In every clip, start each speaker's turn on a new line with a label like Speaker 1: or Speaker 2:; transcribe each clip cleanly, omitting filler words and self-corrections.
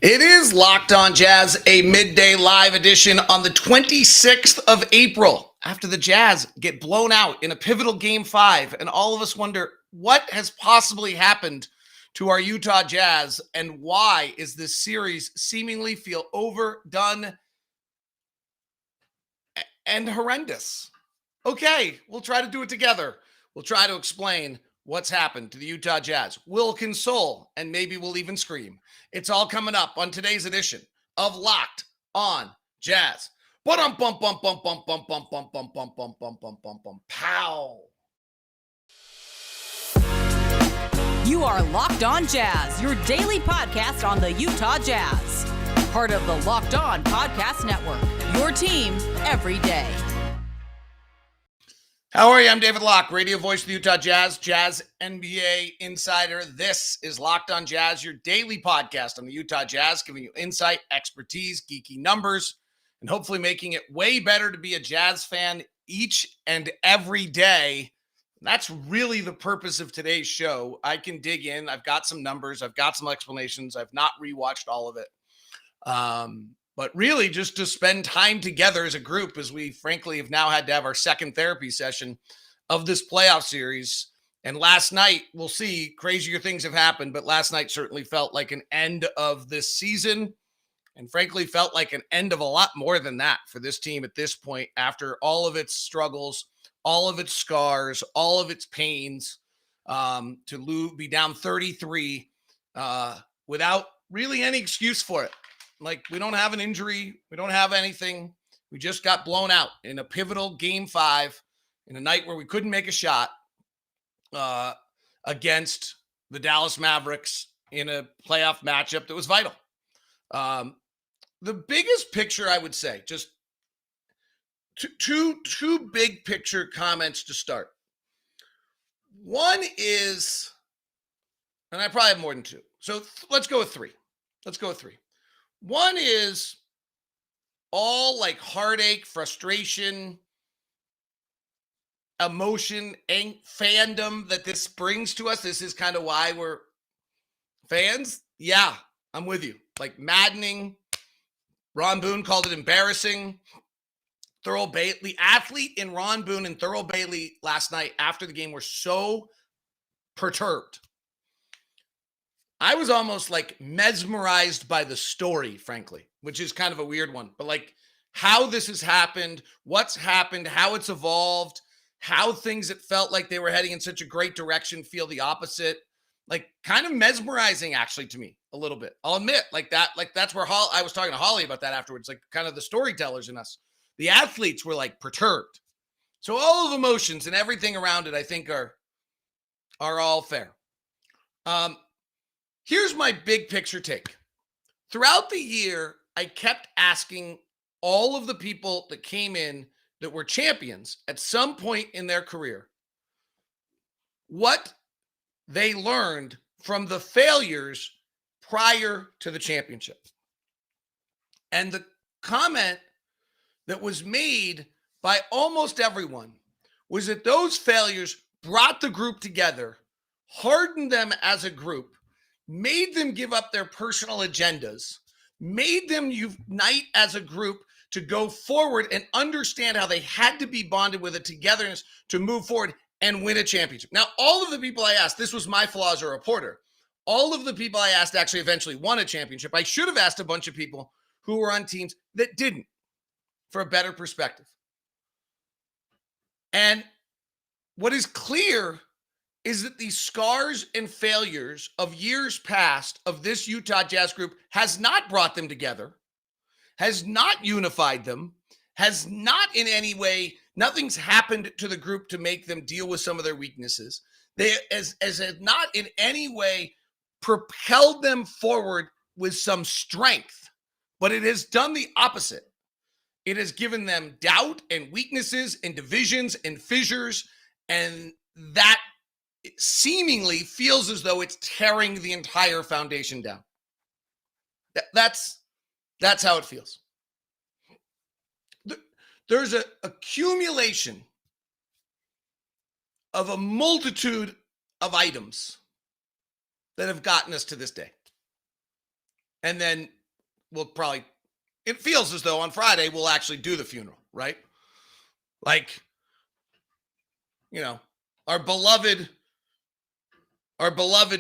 Speaker 1: It is Locked On Jazz, a midday live edition on the 26th of April, after the Jazz get blown out in a pivotal Game 5, and all of us wonder what has possibly happened to our Utah Jazz, and why is this series seemingly feel overdone and horrendous. Okay, we'll try to do it together. We'll try to explain what's happened to the Utah Jazz. We'll console, and maybe we'll even scream. It's all coming up on today's edition of Locked On Jazz. Bum bum bum bum bum bum bum bum bum bum bum bum bum bum bum pow.
Speaker 2: You are Locked On Jazz, your daily podcast on the Utah Jazz. Part of the Locked On Podcast Network, your team every day.
Speaker 1: How are you? I'm David Locke, radio voice of the Utah Jazz, Jazz NBA insider. This is Locked On Jazz, your daily podcast on the Utah Jazz, giving you insight, expertise, geeky numbers, and hopefully making it way better to be a Jazz fan each and every day. That's really the purpose of today's show. I can dig in. I've got some numbers. I've got some explanations. I've not rewatched all of it. But really just to spend time together as a group, as we frankly have now had to have our second therapy session of this playoff series. And last night, we'll see, crazier things have happened, but last night certainly felt like an end of this season, and frankly felt like an end of a lot more than that for this team at this point, after all of its struggles, all of its scars, all of its pains, to be down 33 without really any excuse for it. Like, we don't have an injury. We don't have anything. We just got blown out in a pivotal Game 5 in a night where we couldn't make a shot against the Dallas Mavericks in a playoff matchup that was vital. The biggest picture, I would say, just two big picture comments to start. One is, and I probably have more than two. So let's go with three. One is all like heartache, frustration, emotion, and fandom that this brings to us. This is kind of why we're fans. Yeah, I'm with you. Like, maddening. Ron Boone called it embarrassing. The athlete in Ron Boone and Thurl Bailey last night after the game were so perturbed. I was almost like mesmerized by the story, frankly, which is kind of a weird one, but like how this has happened, what's happened, how it's evolved, how things that felt like they were heading in such a great direction feel the opposite. Like, kind of mesmerizing actually to me a little bit. I'll admit, that's where I was talking to Holly about that afterwards, like kind of the storytellers in us. The athletes were like perturbed. So all of the emotions and everything around it, I think are all fair. Here's my big picture take. Throughout the year, I kept asking all of the people that came in that were champions at some point in their career what they learned from the failures prior to the championship. And the comment that was made by almost everyone was that those failures brought the group together, hardened them as a group, made them give up their personal agendas, made them unite as a group to go forward and understand how they had to be bonded with a togetherness to move forward and win a championship. Now, all of the people I asked, this was my flaw as a reporter, all of the people I asked actually eventually won a championship. I should have asked a bunch of people who were on teams that didn't, for a better perspective. And what is clear is that the scars and failures of years past of this Utah Jazz group has not brought them together, has not unified them, has not in any way, nothing's happened to the group to make them deal with some of their weaknesses. They has not in any way propelled them forward with some strength, but it has done the opposite. It has given them doubt and weaknesses and divisions and fissures, and that it seemingly feels as though it's tearing the entire foundation down. That's how it feels. There's an accumulation of a multitude of items that have gotten us to this day. And then it feels as though on Friday we'll actually do the funeral, right? Like, our beloved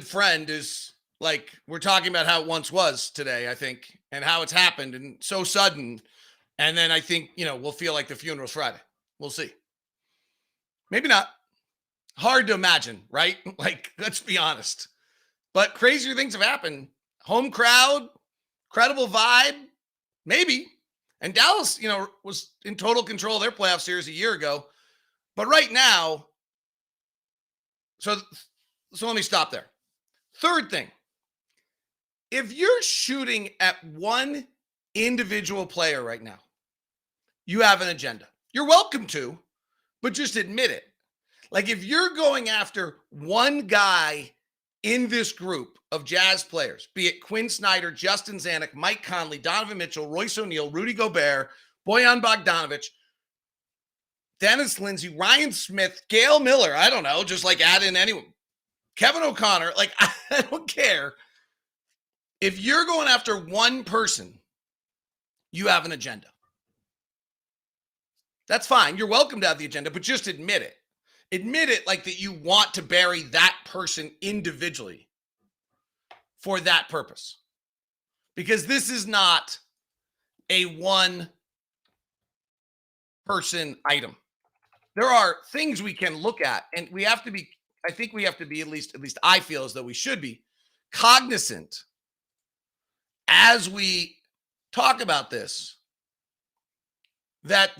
Speaker 1: friend is like, we're talking about how it once was today, I think, and how it's happened and so sudden. And then I think, we'll feel like the funeral's Friday. We'll see. Maybe not. Hard to imagine, right? Like, let's be honest. But crazier things have happened. Home crowd, credible vibe, maybe. And Dallas, was in total control of their playoff series a year ago. But right now, so let me stop there. Third thing, if you're shooting at one individual player right now, you have an agenda. You're welcome to, but just admit it. Like, if you're going after one guy in this group of Jazz players, be it Quinn Snyder, Justin Zanuck, Mike Conley, Donovan Mitchell, Royce O'Neal, Rudy Gobert, Bojan Bogdanovic, Dennis Lindsey, Ryan Smith, Gail Miller, I don't know, just like add in anyone, Kevin O'Connor, like, I don't care. If you're going after one person, you have an agenda. That's fine. You're welcome to have the agenda, but just admit it. Admit it, like that you want to bury that person individually for that purpose. Because this is not a one person item. There are things we can look at, and we have to be, I think we have to be, at least I feel as though we should be cognizant as we talk about this, that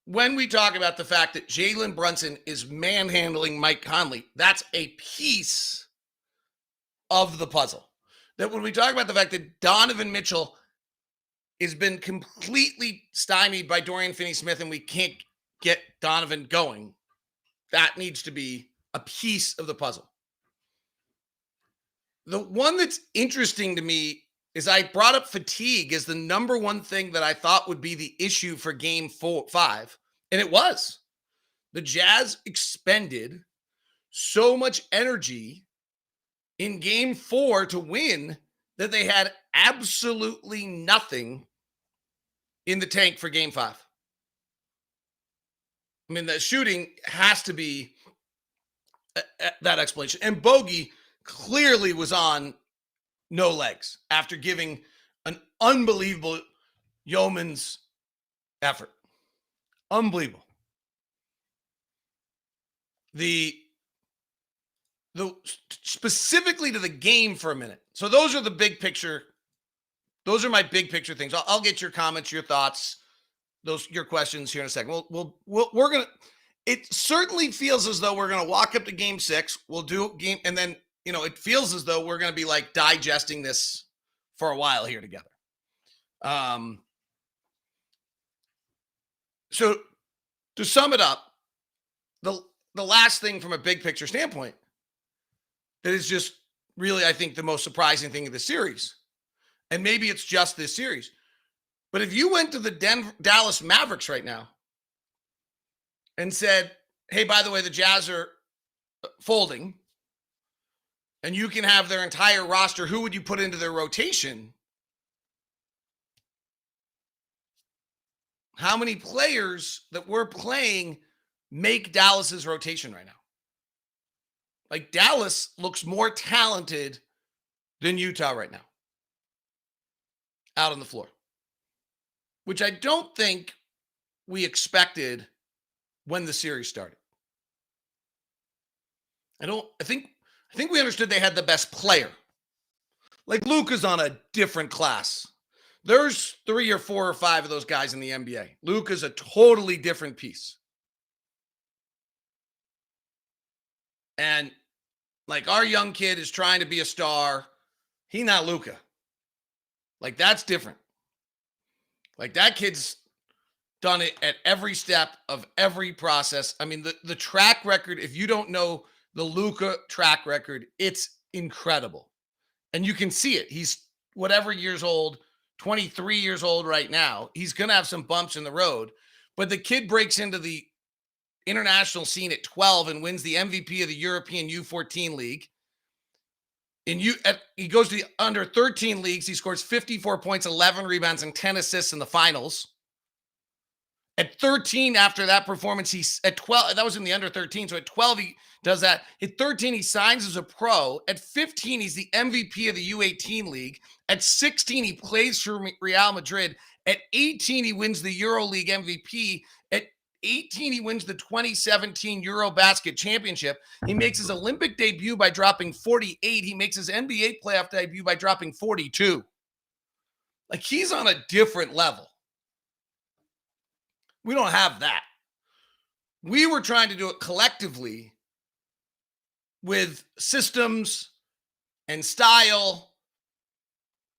Speaker 1: when we talk about the fact that Jalen Brunson is manhandling Mike Conley, that's a piece of the puzzle. That when we talk about the fact that Donovan Mitchell has been completely stymied by Dorian Finney-Smith and we can't get Donovan going, that needs to be a piece of the puzzle. The one that's interesting to me is I brought up fatigue as the number one thing that I thought would be the issue for game 5. And it was. The Jazz expended so much energy in game 4 to win that they had absolutely nothing in the tank for game 5. I mean, the shooting has to be that explanation. And Bogey clearly was on no legs after giving an unbelievable yeoman's effort. Unbelievable. The specifically to the game for a minute. So those are the big picture. Those are my big picture things. I'll get your comments, your thoughts, your questions here in a second. We're gonna. It certainly feels as though we're gonna walk up to game 6. We'll do game, and then it feels as though we're gonna be like digesting this for a while here together. So to sum it up, the last thing from a big picture standpoint that is just really, I think, the most surprising thing of the series, and maybe it's just this series, but if you went to the Dallas Mavericks right now and said, hey, by the way, the Jazz are folding and you can have their entire roster, who would you put into their rotation? How many players that we're playing make Dallas's rotation right now? Like, Dallas looks more talented than Utah right now out on the floor, which I don't think we expected when the series started. I think we understood they had the best player. Like, Luka's on a different class. There's 3 or 4 or 5 of those guys in the NBA. Luka's a totally different piece. And like, our young kid is trying to be a star. He not Luka. Like, that's different. Like, that kid's done it at every step of every process. I mean, the track record, if you don't know the Luka track record, it's incredible. And you can see it. He's whatever years old, 23 years old right now. He's going to have some bumps in the road. But the kid breaks into the international scene at 12 and wins the MVP of the European U14 League. He goes to the under 13 leagues. He scores 54 points, 11 rebounds, and 10 assists in the finals. At 13, after that performance, he's at 12. That was in the under 13. So at 12, he does that. At 13, he signs as a pro. At 15, he's the MVP of the U18 league. At 16, he plays for Real Madrid. At 18, he wins the EuroLeague MVP. At 18, he wins the 2017 Eurobasket Championship. He makes his Olympic debut by dropping 48. He makes his NBA playoff debut by dropping 42. Like, he's on a different level. We don't have that. We were trying to do it collectively with systems and style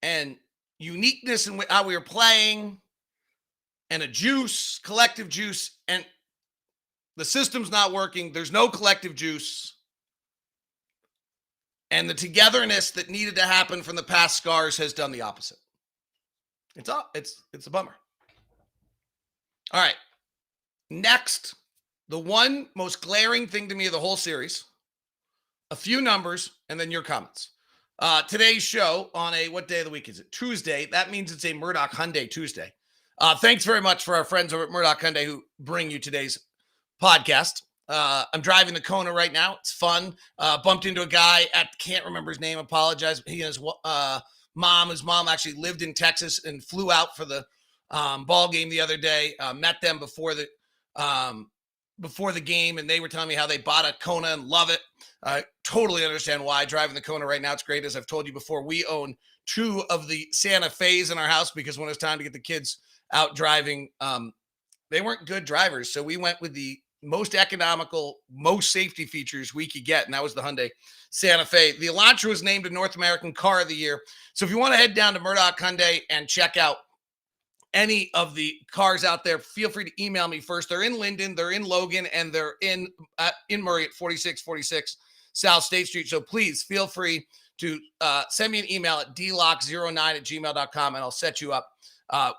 Speaker 1: and uniqueness in how we were playing and a juice, collective juice, and the system's not working. There's no collective juice. And the togetherness that needed to happen from the past scars has done the opposite. It's a bummer. All right. Next, the one most glaring thing to me of the whole series, a few numbers, and then your comments. Today's show on what day of the week is it? Tuesday. That means it's a Murdoch Hyundai Tuesday. Thanks very much for our friends over at Murdoch Hyundai who bring you today's podcast. I'm driving the Kona right now. It's fun. Bumped into a guy can't remember his name. Apologize. He and his mom. His mom actually lived in Texas and flew out for the ball game the other day. Met them before the game, and they were telling me how they bought a Kona and love it. I totally understand why. Driving the Kona right now, it's great. As I've told you before, we own 2 of the Santa Fe's in our house because when it's time to get the kids out driving, they weren't good drivers. So we went with the most economical, most safety features we could get, and that was the Hyundai Santa Fe. The Elantra was named a North American Car of the Year. So if you want to head down to Murdoch Hyundai and check out any of the cars out there, feel free to email me first. They're in Linden, they're in Logan, and they're in Murray at 4646 South State Street. So please feel free to send me an email at dlock09@gmail.com, and I'll set you up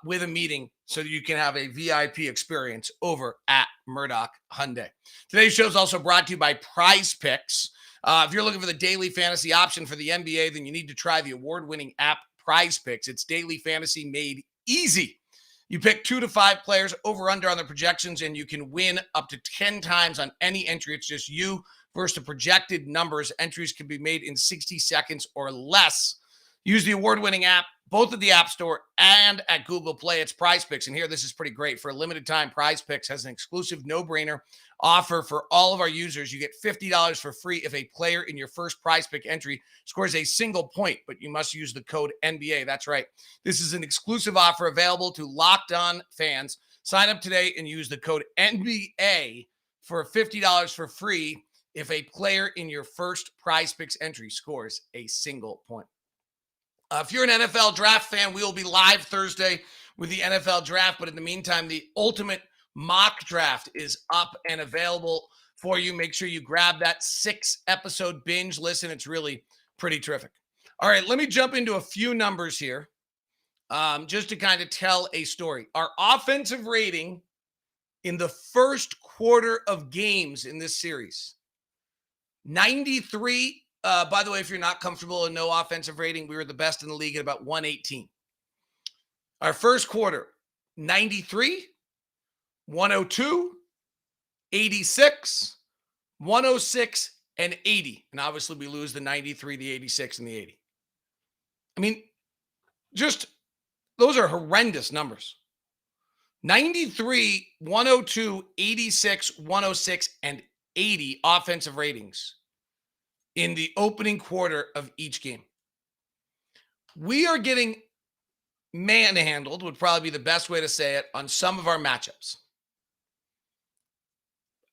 Speaker 1: with a meeting so that you can have a VIP experience over at Murdoch Hyundai. Today's show is also brought to you by Prize Picks. If you're looking for the daily fantasy option for the NBA, then you need to try the award-winning app Prize Picks. It's daily fantasy made easy. You pick 2 to 5 players over under on the projections, and you can win up to 10 times on any entry. It's just you versus the projected numbers. Entries can be made in 60 seconds or less. Use the award-winning app, both at the App Store and at Google Play. It's Prize Picks. And here, this is pretty great. For a limited time, Prize Picks has an exclusive no-brainer offer for all of our users. You get $50 for free if a player in your first Prize Pick entry scores a single point, but you must use the code NBA. That's right. This is an exclusive offer available to Locked On fans. Sign up today and use the code NBA for $50 for free if a player in your first Prize Picks entry scores a single point. If you're an NFL draft fan, we will be live Thursday with the NFL draft. But in the meantime, the ultimate mock draft is up and available for you. Make sure you grab that 6-episode binge listen. It's really pretty terrific. All right, let me jump into a few numbers here just to kind of tell a story. Our offensive rating in the first quarter of games in this series, 93. By the way, if you're not comfortable in no offensive rating, we were the best in the league at about 118. Our first quarter, 93, 102, 86, 106, and 80. And obviously we lose the 93, the 86, and the 80. I mean, just those are horrendous numbers. 93, 102, 86, 106, and 80 offensive ratings in the opening quarter of each game. We are getting manhandled, would probably be the best way to say it, on some of our matchups.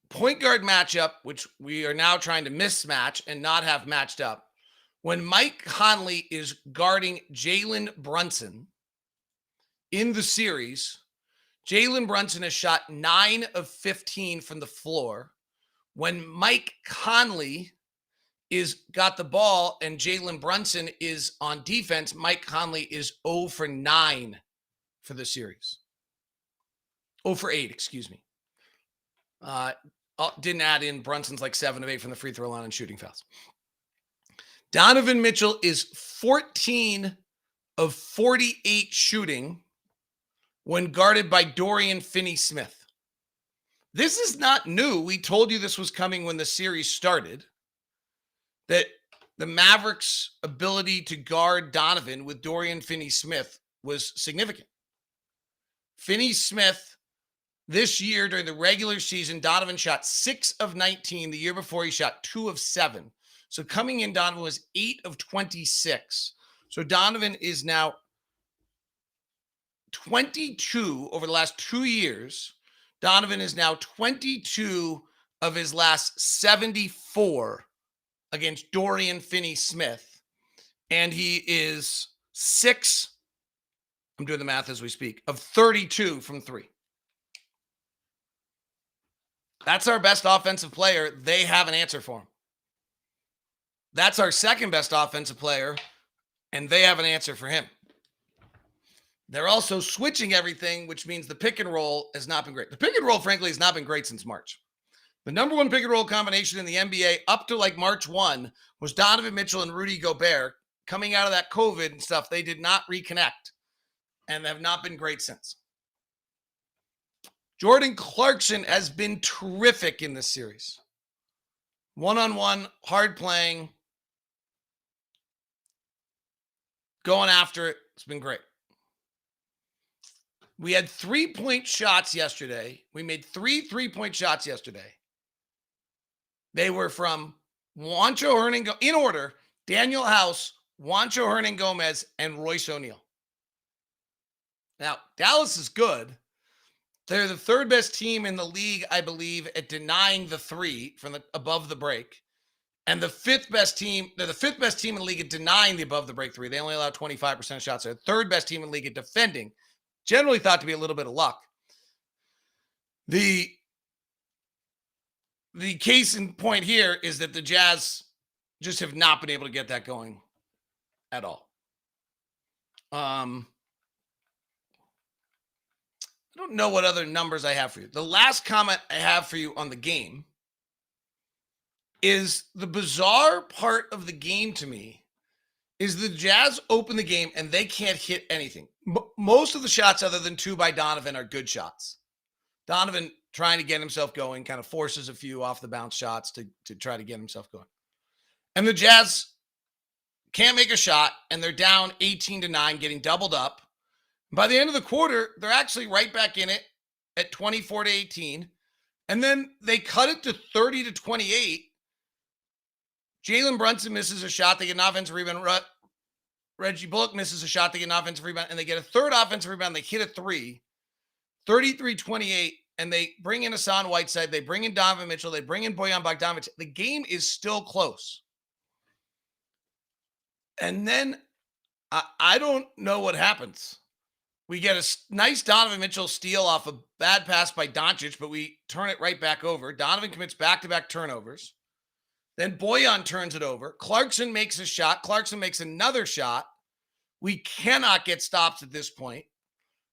Speaker 1: Point guard matchup, which we are now trying to mismatch and not have matched up. When Mike Conley is guarding Jalen Brunson in the series, Jalen Brunson has shot 9 of 15 from the floor. When Mike Conley is got the ball and Jalen Brunson is on defense, Mike Conley is 0 for 9 for the series. 0 for 8, excuse me. Didn't add in Brunson's like 7 of 8 from the free throw line and shooting fouls. Donovan Mitchell is 14 of 48 shooting when guarded by Dorian Finney-Smith. This is not new. We told you this was coming when the series started, that the Mavericks' ability to guard Donovan with Dorian Finney-Smith was significant. Finney-Smith, this year during the regular season, Donovan shot 6 of 19. The year before, he shot 2 of 7. So coming in, Donovan was 8 of 26. So Donovan is now 22 over the last 2 years. Donovan is now 22 of his last 74 against Dorian Finney-Smith. And he is 6, I'm doing the math as we speak, of 32 from 3. That's our best offensive player. They have an answer for him. That's our second best offensive player, and they have an answer for him. They're also switching everything, which means the pick and roll has not been great. The pick and roll, frankly, has not been great since March. The number one pick and roll combination in the NBA up to like March 1 was Donovan Mitchell and Rudy Gobert. Coming out of that COVID and stuff, they did not reconnect and have not been great since. Jordan Clarkson has been terrific in this series. One-on-one, hard playing, going after it. It's been great. We had 3-point shots yesterday. We made 3 3-point shots yesterday. They were from Juancho Hernan, in order, Daniel House, Juancho Hernan-Gomez, and Royce O'Neal. Now, Dallas is good. They're the third best team in the league, I believe, at denying the three from the above the break. And the fifth best team, they're the fifth best team in the league at denying the above the break three. They only allow 25% of shots. They're the third best team in the league at defending. Generally thought to be a little bit of luck. The case in point here is that the Jazz just have not been able to get that going at all. I don't know what other numbers I have for you. The last comment I have for you on the game is the bizarre part of the game to me is the Jazz open the game and they can't hit anything. Most of the shots other than 2 by Donovan are good shots. Donovan trying to get himself going, kind of forces a few off the bounce shots to try to get himself going. And the Jazz can't make a shot and they're down 18-9, getting doubled up. By the end of the quarter, they're actually right back in it at 24-18. And then they cut it to 30-28. Jalen Brunson misses a shot. They get an offensive rebound. Reggie Bullock misses a shot. They get an offensive rebound. And they get a third offensive rebound. They hit a 3. 33-28. And they bring in Hassan Whiteside. They bring in Donovan Mitchell. They bring in Bojan Bogdanovic. The game is still close. And then I don't know what happens. We get a nice Donovan Mitchell steal off a bad pass by Doncic, but we turn it right back over. Donovan commits back-to-back turnovers. Then Bojan turns it over. Clarkson makes a shot. Clarkson makes another shot. We cannot get stops at this point.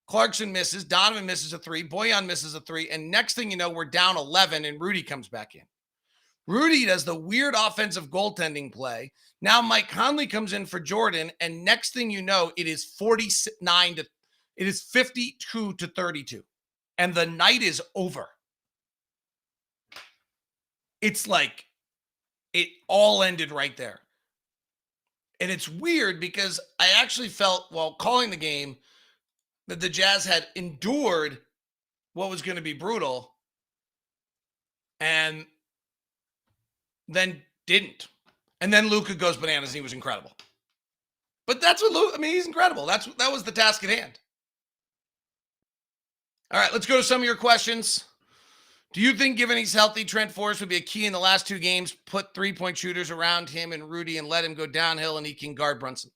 Speaker 1: Clarkson misses. Donovan misses a 3. Bojan misses a 3. And next thing you know, we're down 11, and Rudy comes back in. Rudy does the weird offensive goaltending play. Now Mike Conley comes in for Jordan, and next thing you know, it is 52-32, and the night is over. It's like it all ended right there. And it's weird because I actually felt while calling the game that the Jazz had endured what was going to be brutal and then didn't. And then Luka goes bananas and he was incredible. But that's what Luka, he's incredible. That was the task at hand. All right, let's go to some of your questions. Do you think, given he's healthy, Trent Forrest would be a key in the last 2 games, put 3-point shooters around him and Rudy and let him go downhill and he can guard Brunson?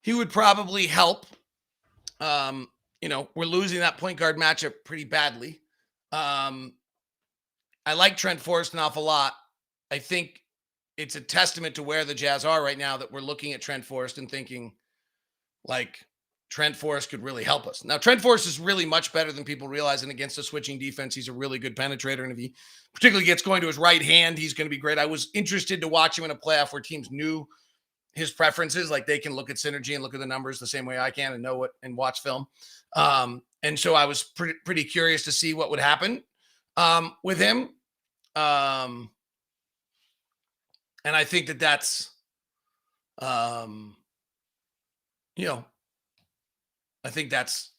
Speaker 1: He would probably help. We're losing that point guard matchup pretty badly. I like Trent Forrest an awful lot. I think it's a testament to where the Jazz are right now that we're looking at Trent Forrest and thinking, like, Trent Forrest could really help us. Now, Trent Forrest is really much better than people realize, and against a switching defense, he's a really good penetrator, and if he particularly gets going to his right hand, he's going to be great. I was interested to watch him in a playoff where teams knew his preferences, like they can look at synergy and look at the numbers the same way I can and know what and watch film. And so I was pretty curious to see what would happen with him. And I think that's, I think that's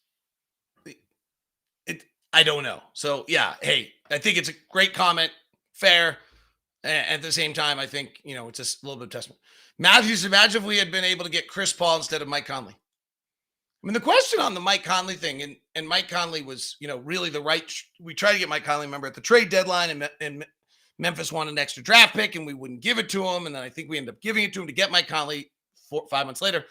Speaker 1: it. I don't know. So yeah, hey, I think it's a great comment, fair. At the same time, I think, it's just a little bit of testament. Matthews, imagine if we had been able to get Chris Paul instead of Mike Conley. I mean, the question on the Mike Conley thing, and Mike Conley was, really the right. We tried to get Mike Conley, remember, at the trade deadline, and Memphis wanted an extra draft pick, and we wouldn't give it to him. And then I think we ended up giving it to him to get Mike Conley 5 months later.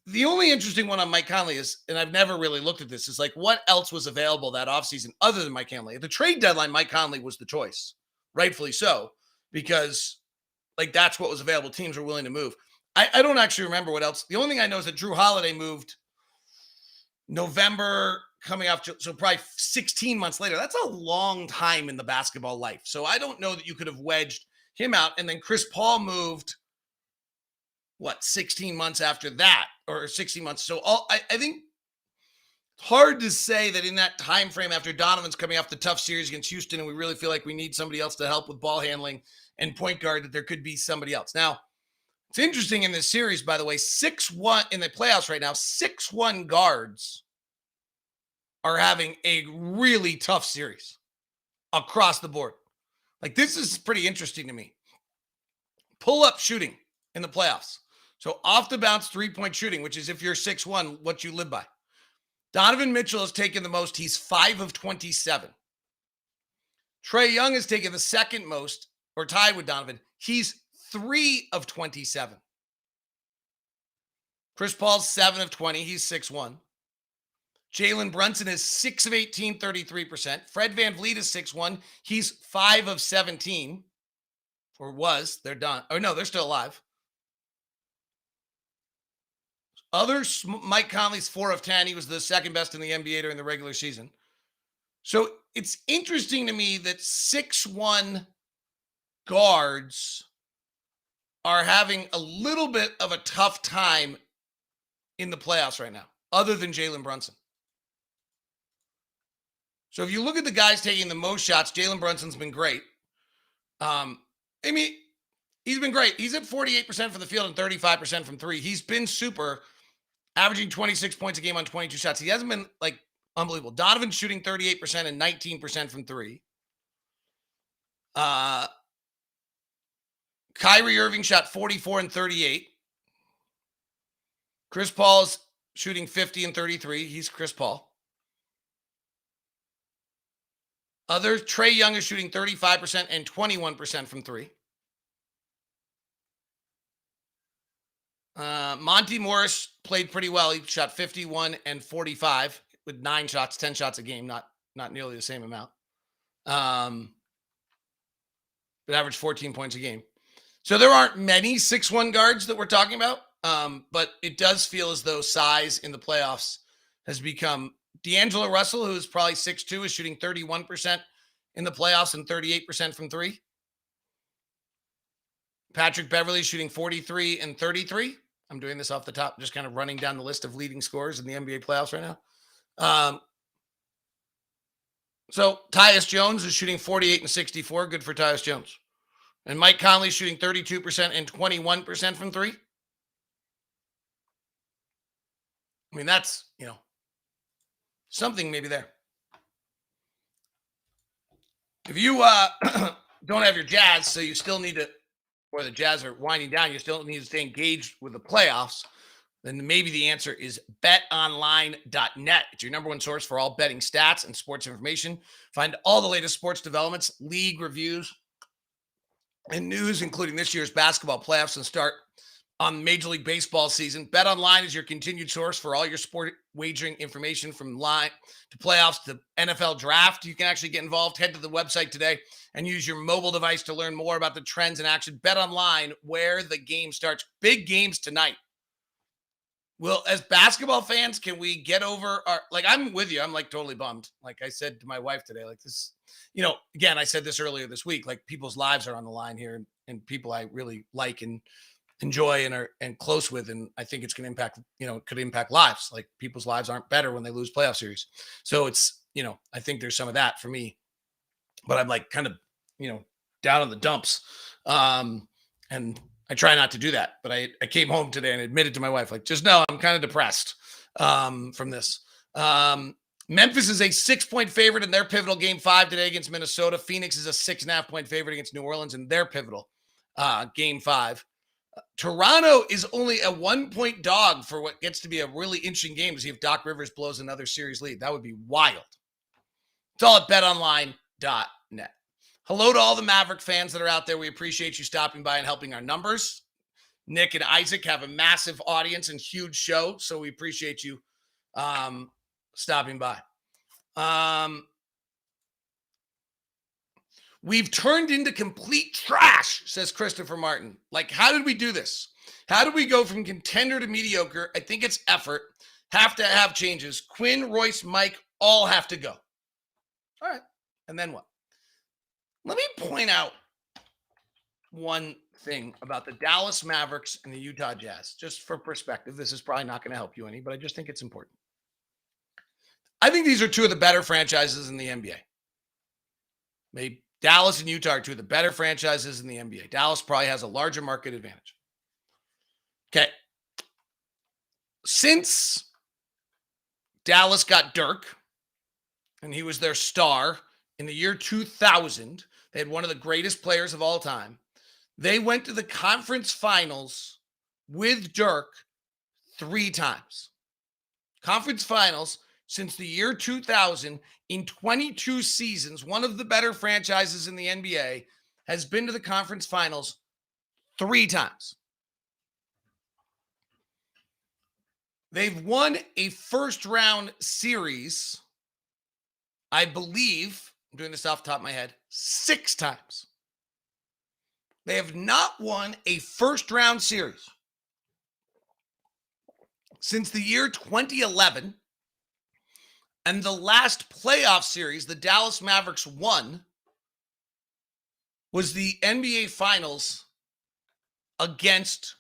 Speaker 1: The only interesting one on Mike Conley is, and I've never really looked at this, is like what else was available that offseason other than Mike Conley? At the trade deadline, Mike Conley was the choice, rightfully so, because like that's what was available. Teams were willing to move. I don't actually remember what else. The only thing I know is that Drew Holiday moved November coming off, so probably 16 months later. That's a long time in the basketball life. So I don't know that you could have wedged him out. And then Chris Paul moved, 16 months after that, or 16 months. So I think it's hard to say that in that time frame after Donovan's coming off the tough series against Houston, and we really feel like we need somebody else to help with ball handling and point guard, that there could be somebody else. Now, it's interesting in this series, by the way, 6-1 in the playoffs right now, 6-1 guards are having a really tough series across the board. Like, this is pretty interesting to me. Pull-up shooting in the playoffs. So off the bounce 3-point shooting, which is if you're 6-1, what you live by. Donovan Mitchell has taken the most. He's 5 of 27. Trae Young has taken the second most, or tied with Donovan. He's 3 of 27. Chris Paul's 7 of 20. He's 6-1. Jalen Brunson is 6 of 18, 33%. Fred VanVleet is 6-1. He's 5 of 17. Or was. They're done. Oh, no, they're still alive. Others, Mike Conley's 4 of 10. He was the second best in the NBA during the regular season. So it's interesting to me that 6-1 guards are having a little bit of a tough time in the playoffs right now, other than Jalen Brunson. So if you look at the guys taking the most shots, Jalen Brunson's been great. He's been great. He's at 48% from the field and 35% from three. He's been super, averaging 26 points a game on 22 shots. He hasn't been like unbelievable. Donovan's shooting 38% and 19% from three. Kyrie Irving shot 44 and 38. Chris Paul's shooting 50 and 33. He's Chris Paul. Others, Trae Young is shooting 35% and 21% from three. Monty Morris played pretty well. He shot 51 and 45 with 9 shots, 10 shots a game, not nearly the same amount. But averaged 14 points a game. So there aren't many 6-1 guards that we're talking about, but it does feel as though size in the playoffs has become. D'Angelo Russell, who is probably 6'2", is shooting 31% in the playoffs and 38% from three. Patrick Beverley shooting 43 and 33. I'm doing this off the top, just kind of running down the list of leading scorers in the NBA playoffs right now. So Tyus Jones is shooting 48 and 64. Good for Tyus Jones. And Mike Conley shooting 32% and 21% from three. I mean, that's, something maybe there. If you don't have your Jazz, so you still need to, or the Jazz are winding down, you still need to stay engaged with the playoffs, then maybe the answer is betonline.net. It's your number one source for all betting stats and sports information. Find all the latest sports developments, league reviews, and news, including this year's basketball playoffs and start on Major League Baseball season. BetOnline is your continued source for all your sport wagering information from line to playoffs to NFL draft. You can actually get involved. Head to the website today and use your mobile device to learn more about the trends in action. BetOnline, where the game starts. Big games tonight. Well, as basketball fans, can we get over our, like, I'm with you. I'm like totally bummed. Like I said to my wife today, like this, again, I said this earlier this week, like people's lives are on the line here and people I really like and enjoy and are and close with. And I think it's going to impact, could impact lives. Like people's lives aren't better when they lose playoff series. So it's, I think there's some of that for me, but I'm like kind of, down in the dumps. And I try not to do that, but I came home today and admitted to my wife, like, just know I'm kind of depressed from this. Memphis is a 6-point favorite in their pivotal game 5 today against Minnesota. Phoenix is a 6.5-point favorite against New Orleans in their pivotal game 5. Toronto is only a 1-point dog for what gets to be a really interesting game to see if Doc Rivers blows another series lead. That would be wild. It's all at betonline.net. Hello to all the Maverick fans that are out there. We appreciate you stopping by and helping our numbers. Nick and Isaac have a massive audience and huge show, so we appreciate you stopping by. We've turned into complete trash, says Christopher Martin. Like, how did we do this? How did we go from contender to mediocre? I think it's effort. Have to have changes. Quinn, Royce, Mike all have to go. All right. And then what? Let me point out one thing about the Dallas Mavericks and the Utah Jazz, just for perspective. This is probably not going to help you any, but I just think it's important. I think these are two of the better franchises in the NBA. Maybe Dallas and Utah are two of the better franchises in the NBA. Dallas probably has a larger market advantage. Okay. Since Dallas got Dirk, and he was their star in the year 2000, they had one of the greatest players of all time. They went to the conference finals with Dirk 3 times. Conference finals since the year 2000 in 22 seasons. One of the better franchises in the NBA has been to the conference finals 3 times. They've won a first-round series, I believe, I'm doing this off the top of my head, 6 times. They have not won a first-round series since the year 2011. And the last playoff series the Dallas Mavericks won was the NBA Finals against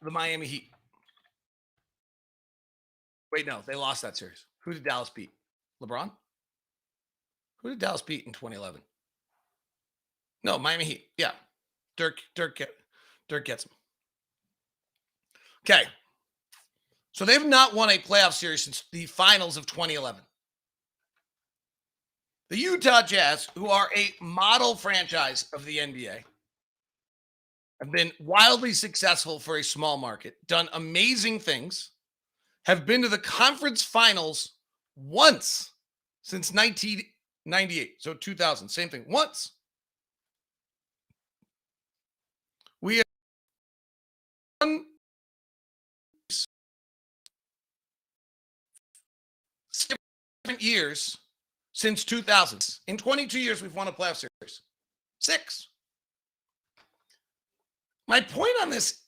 Speaker 1: the Miami Heat. Wait, no, they lost that series. Who did Dallas beat? LeBron? Who did Dallas beat in 2011? No, Miami Heat. Yeah. Dirk gets them. Okay. So they've not won a playoff series since the finals of 2011. The Utah Jazz, who are a model franchise of the NBA, have been wildly successful for a small market, done amazing things, have been to the conference finals once since 1998. So 2000, same thing, once. We have won 7 years since 2000. In 22 years, we've won a playoff series. 6. My point on this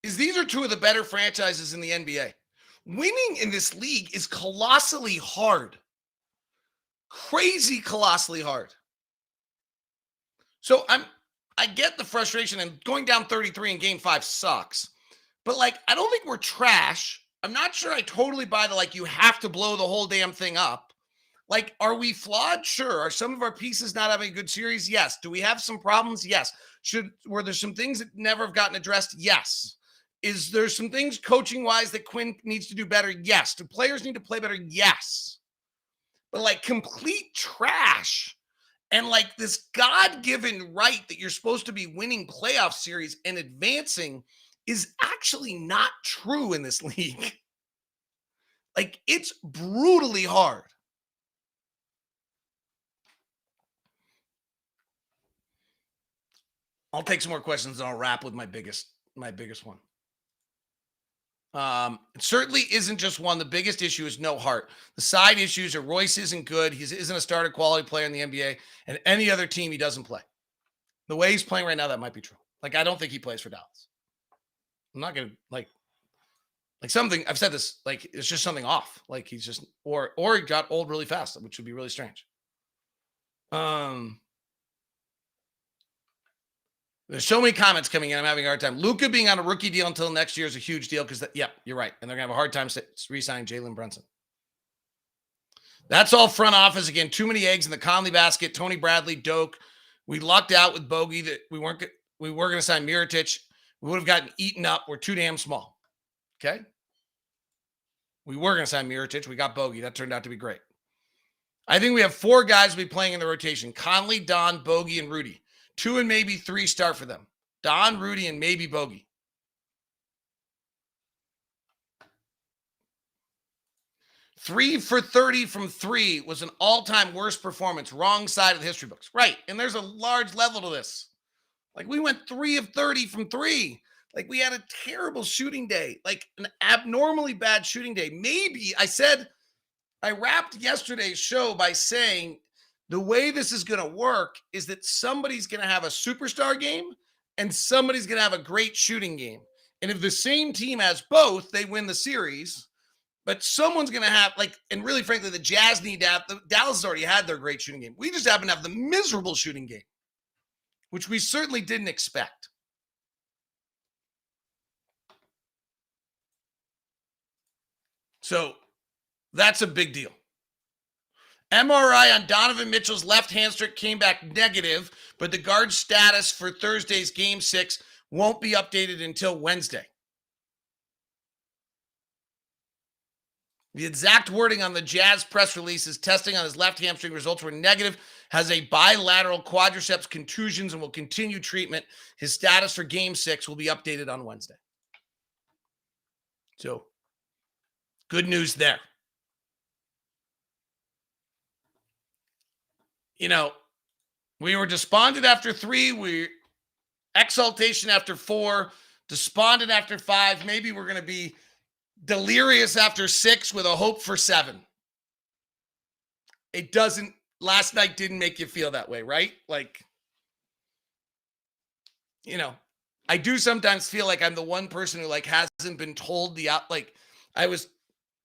Speaker 1: is these are two of the better franchises in the NBA. Winning in this league is colossally hard. Crazy colossally hard. So I get the frustration, and going down 33 in game 5 sucks. But I don't think we're trash. I'm not sure I totally buy the you have to blow the whole damn thing up. Are we flawed? Sure. Are some of our pieces not having a good series? Yes. Do we have some problems? Yes. Were there some things that never have gotten addressed? Yes. Is there some things coaching wise that Quinn needs to do better? Yes. Do players need to play better? Yes. But complete trash and this God-given right that you're supposed to be winning playoff series and advancing is actually not true in this league. It's brutally hard. I'll take some more questions and I'll wrap with my biggest one. It certainly isn't just one. The biggest issue is no heart. The side issues are Royce isn't good. He isn't a starter quality player in the NBA, and any other team he doesn't play. The way he's playing right now, that might be true. I don't think he plays for Dallas. I'm not going to like something. I've said this, like, it's just something off. Like he's just, or he got old really fast, which would be really strange. There's so many comments coming in. I'm having a hard time. Luka being on a rookie deal until next year is a huge deal because, yeah, you're right. And they're going to have a hard time re-signing Jalen Brunson. That's all front office. Again, too many eggs in the Conley basket. Tony Bradley, Doak. We lucked out with Bogey that we were going to sign Mirotic. We would have gotten eaten up. We're too damn small. Okay? We were going to sign Mirotic. We got Bogey. That turned out to be great. I think we have 4 guys will be playing in the rotation. Conley, Don, Bogey, and Rudy. 2 and maybe 3 start for them. Don, Rudy, and maybe Bogey. 3 for 30 from 3 was an all-time worst performance. Wrong side of the history books. Right. And there's a large level to this. Like, we went 3 of 30 from 3. Like, we had a terrible shooting day. Like, an abnormally bad shooting day. Maybe, I wrapped yesterday's show by saying the way this is going to work is that somebody's going to have a superstar game and somebody's going to have a great shooting game. And if the same team has both, they win the series. But someone's going to have, like, and really, frankly, the Jazz need to have, Dallas has already had their great shooting game. We just happen to have the miserable shooting game, which we certainly didn't expect. So that's a big deal. MRI on Donovan Mitchell's left hamstring came back negative, but the guard status for Thursday's Game 6 won't be updated until Wednesday. The exact wording on the Jazz press release is testing on his left hamstring results were negative, has a bilateral quadriceps contusions, and will continue treatment. His status for Game 6 will be updated on Wednesday. So, good news there. You know, we were despondent after 3. We exaltation after 4. Despondent after 5. Maybe we're going to be delirious after 6 with a hope for 7. It doesn't, last night didn't make you feel that way, right? Like, you know, I do sometimes feel like I'm the one person who, like, hasn't been told I was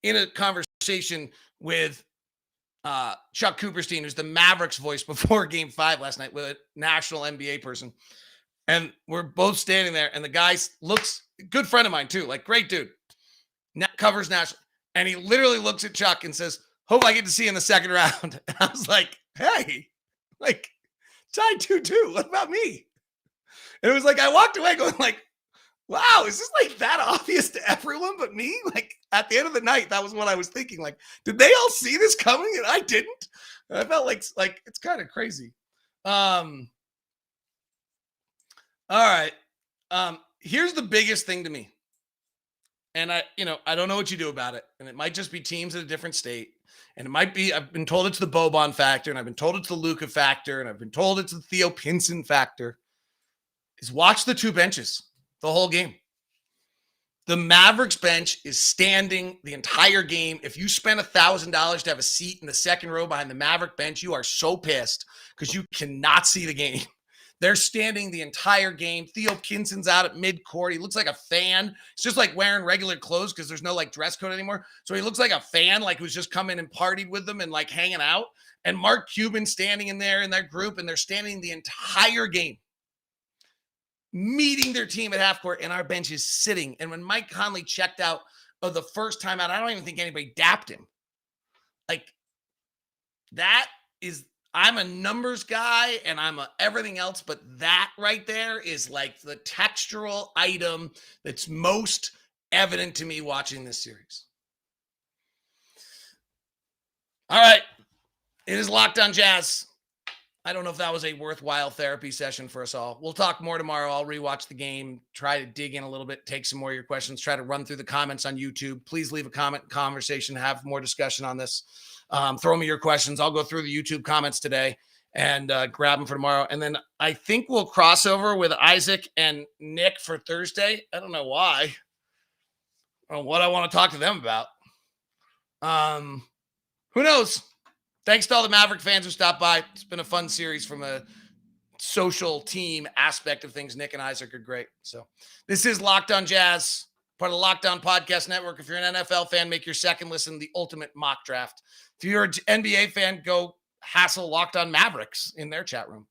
Speaker 1: in a conversation with Chuck Cooperstein, who's the Mavericks voice before Game 5 last night, with a national NBA person. And we're both standing there, and the guy looks, good friend of mine too, like, great dude. Covers national, and he literally looks at Chuck and says, "Hope I get to see you in the second round." And I was like, "Hey, like, tied 2-2. What about me?" And it was like I walked away going, like, "Wow, is this like that obvious to everyone but me?" Like, at the end of the night, that was what I was thinking. Like, did they all see this coming and I didn't? And I felt like it's kind of crazy. All right. Here's the biggest thing to me. And I don't know what you do about it. And it might just be teams in a different state. And it might be, I've been told it's the Boban factor, and I've been told it's the Luka factor, and I've been told it's the Theo Pinson factor, is watch the 2 benches the whole game. The Mavericks bench is standing the entire game. If you spend $1,000 to have a seat in the second row behind the Maverick bench, you are so pissed because you cannot see the game. They're standing the entire game. Theo Kinson's out at midcourt. He looks like a fan. It's just like wearing regular clothes because there's no like dress code anymore. So he looks like a fan, like who's just come in and partied with them and like hanging out. And Mark Cuban standing in there in that group, and they're standing the entire game, meeting their team at half court, and our bench is sitting. And when Mike Conley checked out of the first time out, I don't even think anybody dapped him. Like, that is, I'm a numbers guy and I'm a everything else, but that right there is like the textural item that's most evident to me watching this series. All right. It is Locked on Jazz. I don't know if that was a worthwhile therapy session for us all. We'll talk more tomorrow. I'll rewatch the game, try to dig in a little bit, take some more of your questions, try to run through the comments on YouTube. Please leave a comment, conversation, have more discussion on this. Throw me your questions. I'll go through the YouTube comments today and grab them for tomorrow. And then I think we'll cross over with Isaac and Nick for Thursday. I don't know why. I don't know what I want to talk to them about. Who knows? Thanks to all the Maverick fans who stopped by. It's been a fun series from a social team aspect of things. Nick and Isaac are great. So this is Locked On Jazz, part of the Locked On Podcast Network. If you're an NFL fan, make your second listen to the ultimate mock draft. If you're an NBA fan, go hassle Locked On Mavericks in their chat room.